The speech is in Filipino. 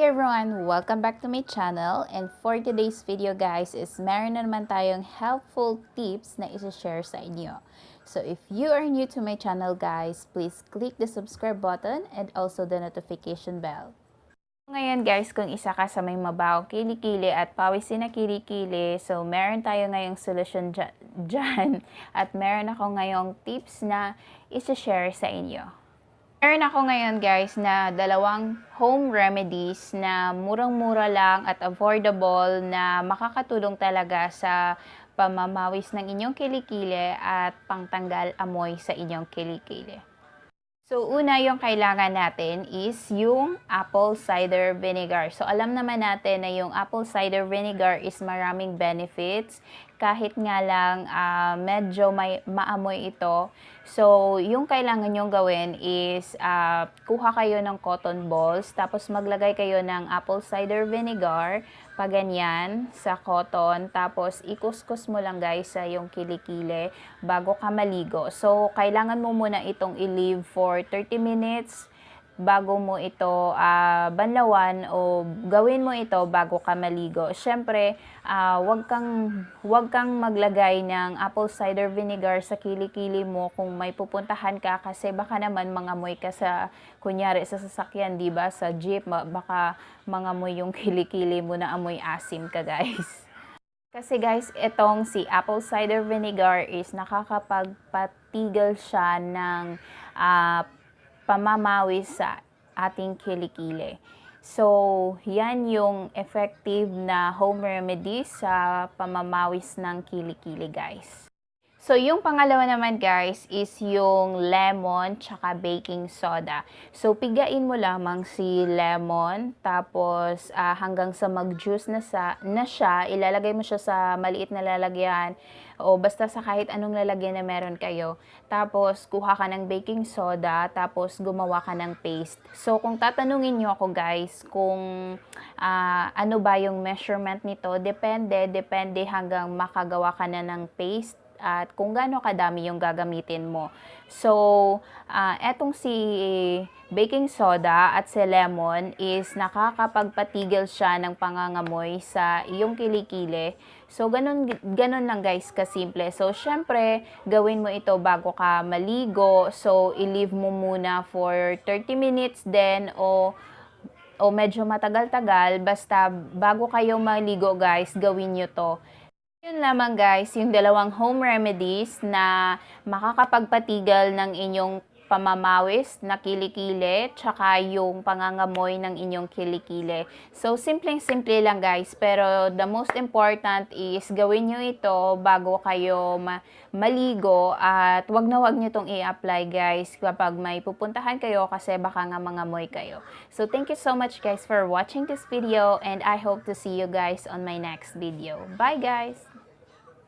everyone! Welcome back to my channel, and for today's video guys is meron na naman tayong helpful tips na isa-share sa inyo. So if you are new to my channel guys, please click the subscribe button and also the notification bell. Ngayon guys, kung isa ka sa may mabawang kilikili at pawisin na kilikili, so meron tayo ngayong solusyon dyan at meron ako ngayong tips na isa-share sa inyo. Meron ako ngayon guys na dalawang home remedies na murang-mura lang at affordable na makakatulong talaga sa pamamawis ng inyong kilikili at pangtanggal amoy sa inyong kilikili. So, una yung kailangan natin is yung apple cider vinegar. So, alam naman natin na yung apple cider vinegar is maraming benefits. Kahit nga lang medyo may maamoy ito. So, yung kailangan nyong gawin is kuha kayo ng cotton balls. Tapos, maglagay kayo ng apple cider vinegar. Paganyan sa cotton. Tapos, ikuskus mo lang guys sa yung kilikili bago ka maligo. So, kailangan mo muna itong i-leave for 30 minutes bago mo ito banlawan o gawin mo ito bago ka maligo. Syempre, wag kang maglagay ng apple cider vinegar sa kilikili mo kung may pupuntahan ka kasi baka naman mangamoy ka sa kunyari sa sasakyan, 'di ba? Sa jeep, baka mangamoy yung kilikili mo na amoy asim ka, guys. Kasi guys, itong si apple cider vinegar is nakakapagpatigil siya ng pamamawis sa ating kilikili. So, yan yung effective na home remedy sa pamamawis ng kilikili, guys. So, yung pangalawa naman guys is yung lemon tsaka baking soda. So, pigain mo lamang si lemon tapos hanggang sa mag-juice na siya, ilalagay mo siya sa maliit na lalagyan o basta sa kahit anong lalagyan na meron kayo. Tapos, kuha ka ng baking soda tapos gumawa ka ng paste. So, kung tatanungin nyo ako guys kung ano ba yung measurement nito, depende hanggang makagawa ka na ng paste at kung gaano kadami yung gagamitin mo. So, etong si baking soda at si lemon is nakakapagpatigil siya ng pangangamoy sa iyong kilikili. So, ganun lang guys kasimple. So, syempre, gawin mo ito bago ka maligo. So, i-leave mo muna for 30 minutes then o medyo matagal-tagal. Basta bago kayo maligo guys, gawin nyo to. Yun lamang guys, yung dalawang home remedies na makakapagpatigil ng inyong pamamawis na kilikili, tsaka yung pangangamoy ng inyong kilikili. So, simpleng-simple lang guys, pero the most important is gawin nyo ito bago kayo maligo at wag na wag nyo itong i-apply guys kapag may pupuntahan kayo kasi baka nga mangamoy kayo. So, thank you so much guys for watching this video and I hope to see you guys on my next video. Bye guys!